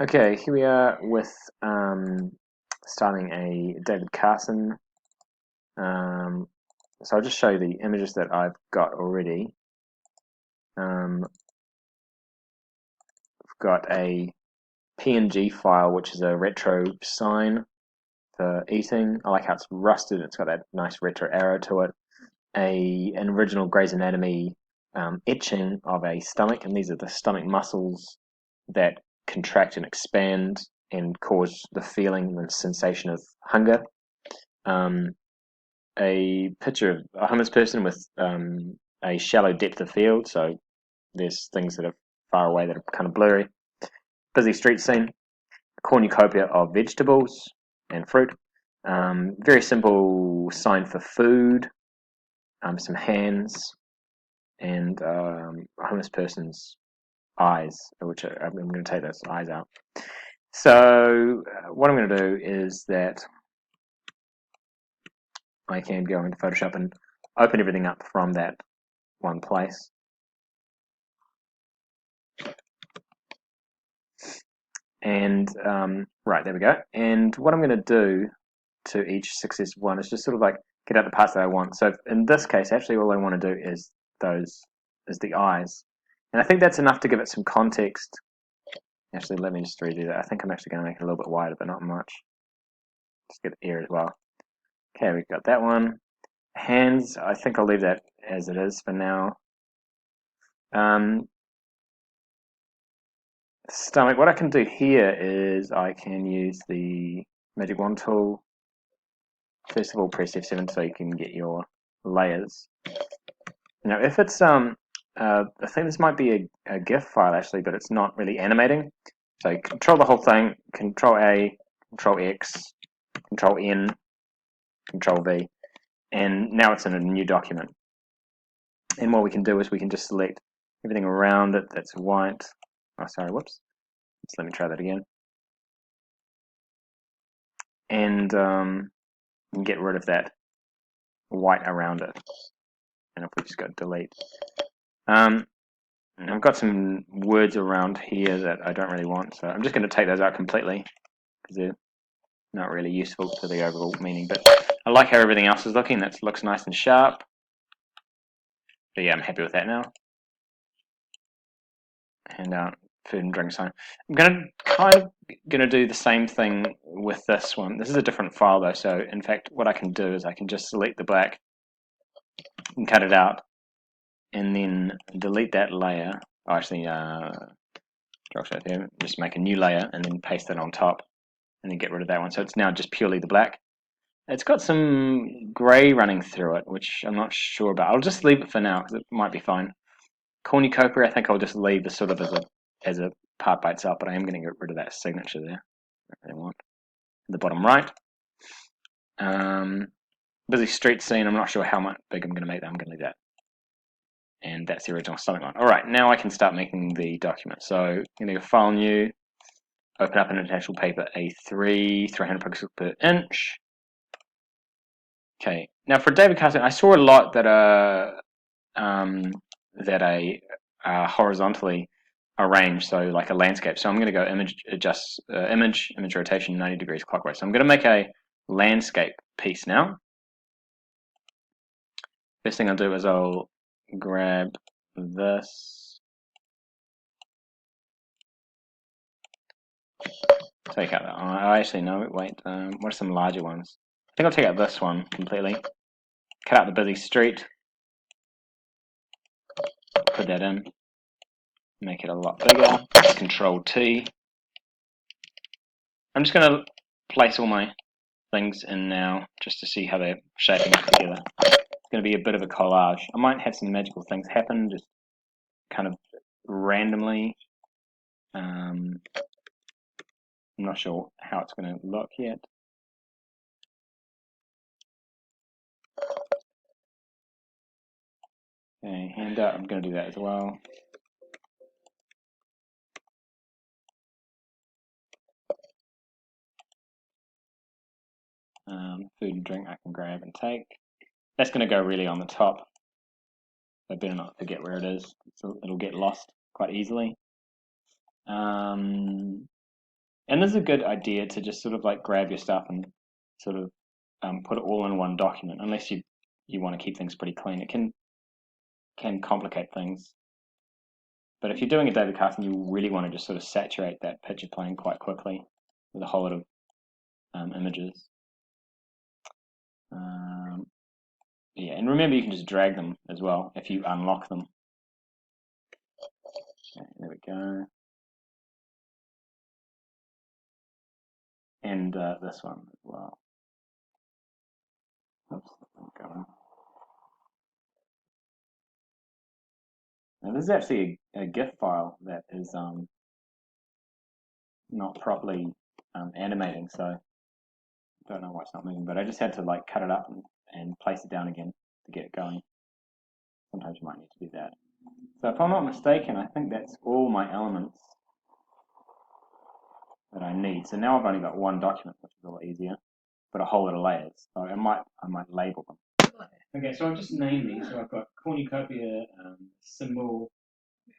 Okay, here we are with starting a David Carson. Um, so I'll just show you the images that I've got already. I've got a PNG file, which is a retro sign for eating. I like how it's rusted. It's got that nice retro arrow to it. An original Grey's Anatomy etching of a stomach, and these are the stomach muscles that contract and expand and cause the feeling and sensation of hunger. Um, a picture of a homeless person with a shallow depth of field, so there's things that are far away that are kind of blurry. Busy street scene, cornucopia of vegetables and fruit. Very simple sign for food, some hands, and a homeless person's eyes, which I'm going to take those eyes out. So what I'm going to do is that I can go into Photoshop and open everything up from that one place. And right, there we go. And what I'm going to do to each successive one is just sort of like get out the parts that I want. So in this case, actually all I want to do is the eyes. And I think that's enough to give it some context. Actually, let me just redo that. I think I'm actually going to make it a little bit wider, but not much. Just get the ear as well. Okay, we've got that one. Hands, I think I'll leave that as it is for now. Stomach, what I can do here is I can use the magic wand tool. First of all, press F7 so you can get your layers. Now, if it's I think this might be a GIF file actually, but it's not really animating. So control the whole thing, Control A, Control X, Control N, Control V, and now it's in a new document. And what we can do is we can just select everything around it that's white. Oh, sorry, whoops. So let me try that again. And get rid of that white around it. And if we just go delete. I've got some words around here that I don't really want, so I'm just going to take those out completely because they're not really useful to the overall meaning. But I like how everything else is looking. That looks nice and sharp. But yeah, I'm happy with that now. And food and drink sign. I'm kind of gonna do the same thing with this one. This is a different file though, so in fact what I can do is I can just select the black and cut it out and then delete that layer. Oh, actually, just make a new layer and then paste it on top and then get rid of that one. So it's now just purely the black. It's got some grey running through it, which I'm not sure about. I'll just leave it for now because it might be fine. Cornucopia, I think I'll just leave as sort of as a part by itself, but I am going to get rid of that signature there. If I want. The bottom right. Busy street scene, I'm not sure how much big I'm going to make that. I'm going to leave that. And that's the original stomach line. Alright, now I can start making the document. So I'm going to go File New, open up an attachable paper A3, 300 pixels per inch. Okay, now for David Carson, I saw a lot that are horizontally arranged, so like a landscape. So I'm going to go image rotation 90 degrees clockwise. So I'm going to make a landscape piece now. First thing I'll do is I'll grab this, take out that. I actually know. Wait, what are some larger ones? I think I'll take out this one completely. Cut out the busy street. Put that in. Make it a lot bigger. Control T. I'm just going to place all my things in now just to see how they're shaping up together. It's going to be a bit of a collage. I might have some magical things happen just kind of randomly. I'm not sure how it's going to look yet. Okay, hand up, I'm going to do that as well. Food and drink I can grab and take. That's going to go really on the top. I better not forget where it is. So it'll get lost quite easily. And this is a good idea to just sort of like grab your stuff and sort of put it all in one document, unless you want to keep things pretty clean. It can complicate things. But if you're doing a David Carson, you really want to just sort of saturate that picture plane quite quickly with a whole lot of images. Yeah, and remember you can just drag them as well if you unlock them. Okay, there we go. And this one as well. Oops, going. Now this is actually a GIF file that is not properly animating, so I don't know why it's not moving, but I just had to like cut it up and place it down again to get it going. Sometimes you might need to do that. So if I'm not mistaken, I think that's all my elements that I need. So now I've only got one document, which is a lot easier, but a whole lot of layers. So I might label them. Okay, so I've just named these. So I've got cornucopia, symbol,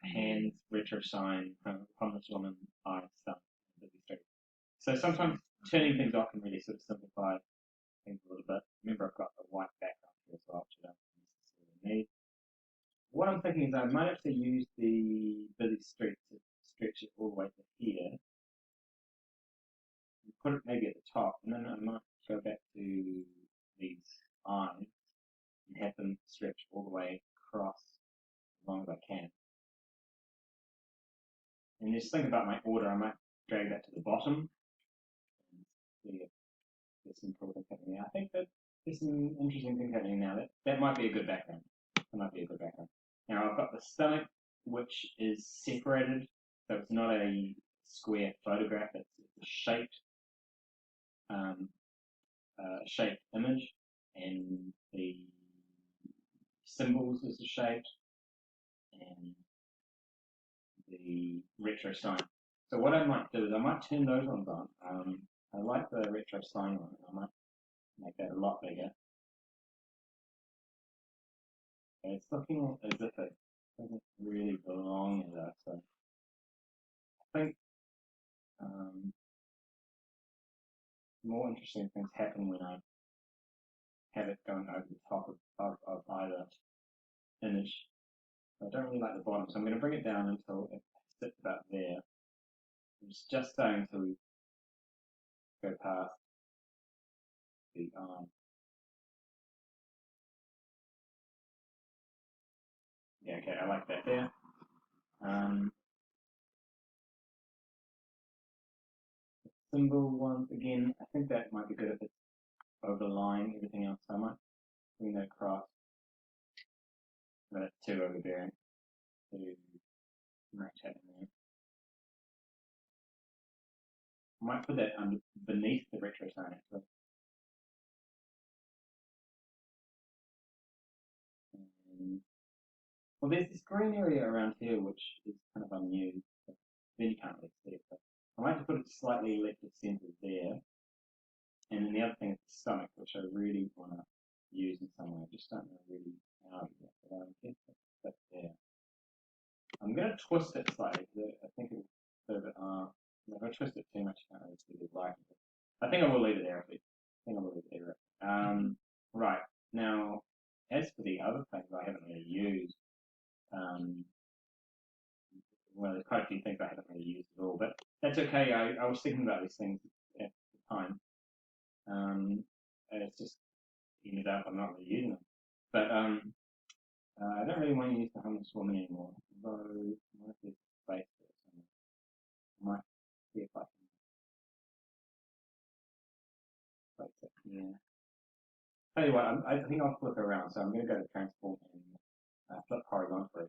hands, retro sign, homeless woman, eye, stuff. So sometimes turning things off can really sort of simplify things a little bit. Remember, I've got the white background here as well, which I don't necessarily need. What I'm thinking is I might actually use the busy street to stretch it all the way to here. And put it maybe at the top, and then I might go back to these eyes and have them stretch all the way across as long as I can. And just think about my order. I might drag that to the bottom and see if there's some cool things happening there. I think that there's some interesting things happening now. That might be a good background. That might be a good background. Now I've got the stomach, which is separated, so it's not a square photograph. It's a shaped image, and the symbols is shaped, and the retro sign. So what I might do is I might turn those ones on. I like the retro sign one. I might make that a lot bigger. And it's looking as if it doesn't really belong in there. So I think more interesting things happen when I have it going over the top of either image. I don't really like the bottom, so I'm going to bring it down until it sits about there. It's just starting to go past the arm. Yeah, okay, I like that there. Symbol ones, again, I think that might be good if it's overlying everything else. So I might bring that across. That's too overbearing to match that in there. I might put that beneath the retro sign actually. Well, there's this green area around here which is kind of unused. Then you can't really see it. But I might have to put it slightly left of center there. And then the other thing is the stomach, which I really want to use in some way. I just don't know really how to get it. But I guess that's there. I'm going to twist it slightly because I think it will bit if I twist it too much, I can't really see the light. I think I will leave it there. I think I will leave it there. Right. Now, as for the other things I haven't really used, well, there's quite a few things I haven't really used at all, but that's okay. I was thinking about these things at the time. It's just ended up I'm not really using them. But I don't really want to use the homeless woman anymore. Although I might be space for it. I might see if I can place it here. Tell you what, I think I'll flip it around. So I'm going to go to transform and flip horizontally.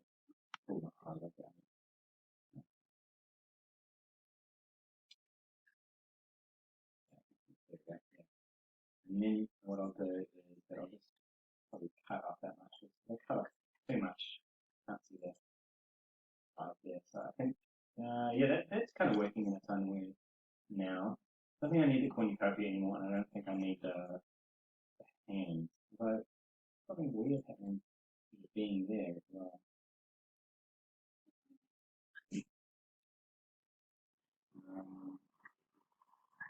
And then what I'll do is that I'll just probably cut off that much. I'll cut off too much. Can't see that right there. So I think, yeah, that's kind of working in its own way now. I don't think I need the cornucopia anymore, and I don't think I need the hands. But something weird happening being there as well.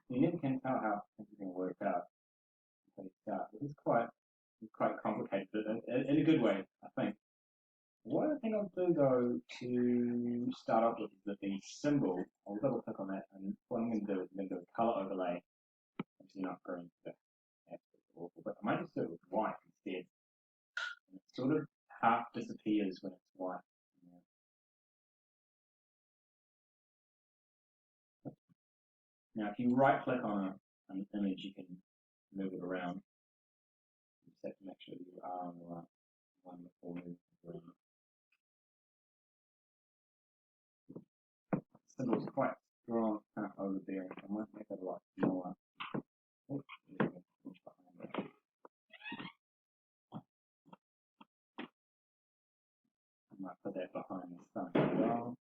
You never can tell how everything works out until you start. It's quite complicated, but in a good way, I think. What I think I'll do though to start off with is that the symbol. I'll double click on that, and what I'm going to do is I'm going to do a color overlay. Obviously not green, that's absolutely awful, but I might just do it with white instead. And it sort of half disappears when it's white. Now, if you right click on an image, you can move it around. You just have to make sure you are on the right one before moving it around. The symbol's quite strong over there. I might make it a lot smaller. Oh, I might put that behind the sun as well.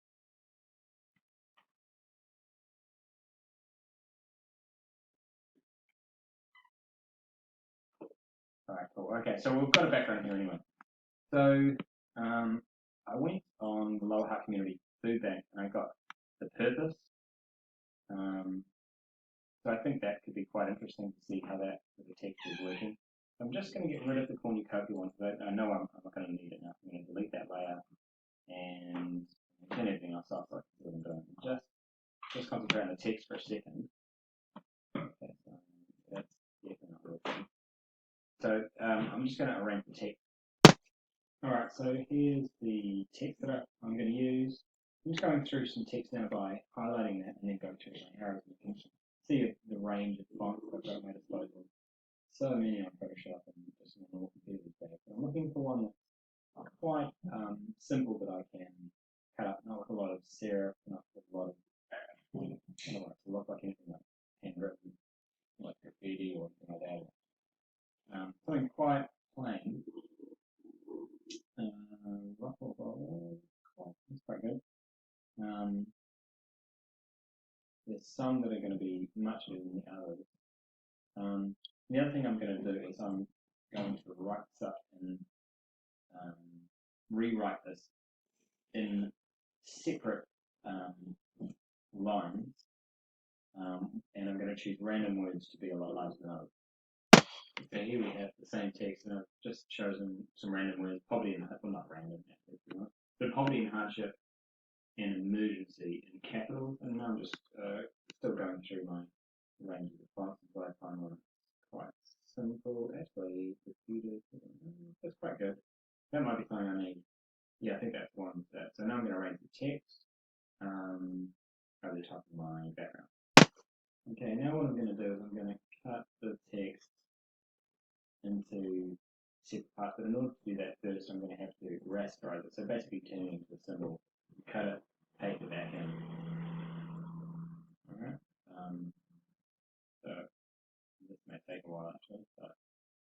Alright, cool. Okay, so we've got a background here anyway. So I went on the Lower Hutt Community Food Bank and I got the purpose. So I think that could be quite interesting to see how that the text is working. So I'm just going to get rid of the cornucopia one because I know I'm not going to need it now. I'm going to delete that layer and turn everything else off so I can see what I'm doing. Just concentrate on the text for a second. Okay, so that's definitely not working. So I'm just going to arrange the text. Alright, so here's the text that I'm going to use. I'm just going through some text now by highlighting that and then going through my arrows and you can see the range of fonts I've got at my disposal. So many on Photoshop and just on normal computers there. But I'm looking for one that's quite simple that I can cut up, not with a lot of serif, not with a lot of, I don't want it to look like anything like handwritten, like graffiti or anything like that. Something quite plain. That's quite good. There's some that are going to be much better than the others. The other thing I'm going to do is I'm going to write this up and rewrite this in separate lines, and I'm going to choose random words to be a lot larger than others. So here we have the same text, and I've just chosen some random words, poverty and well, not random, but poverty and hardship and emergency in capitals, and now I'm just still going through my range of fonts until I find one quite simple. Actually, that's quite good. That might be something I need. Yeah, I think that's one. So now I'm going to arrange the text over the top of my background. Okay, now what I'm going to do is I'm going to cut the text into separate parts, but in order to do that first, I'm going to have to rasterize it. So basically turn it into a symbol, cut it, paste it back in. Alright. So this may take a while actually, but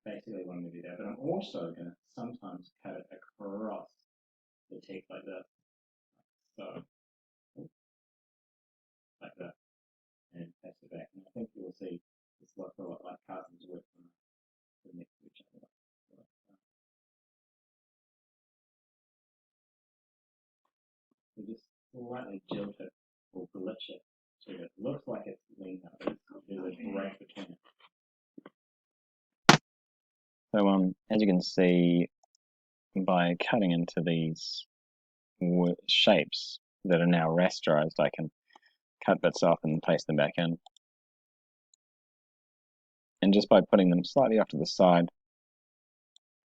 basically I want to do that. But I'm also going to sometimes cut it across the text like this. So like that. And paste it back. And I think you'll see this looks a lot like Carson's work on the next to each other. We just slightly jilt it or glitch it so it looks like it's lean up. There's a break between it. So as you can see, by cutting into these shapes that are now rasterized, I can cut bits off and paste them back in. And just by putting them slightly off to the side,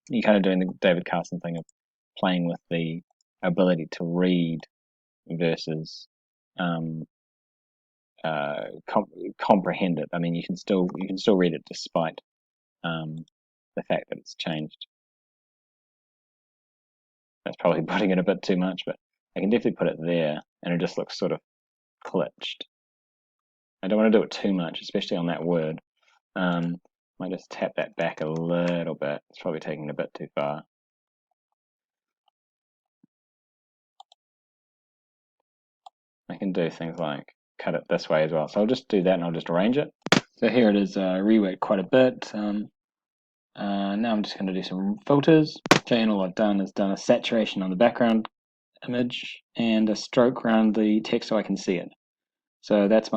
you're kind of doing the David Carson thing of playing with the ability to read versus comprehend it. I mean, you can still read it despite the fact that it's changed. That's probably putting it a bit too much, but I can definitely put it there, and it just looks sort of glitched. I don't want to do it too much, especially on that word. Might just tap that back a little bit. It's probably taking it a bit too far. I can do things like cut it this way as well. So I'll just do that and I'll just arrange it. So here it is reworked quite a bit. Now I'm just going to do some filters. Okay, and all I've done is done a saturation on the background image and a stroke around the text so I can see it. So that's my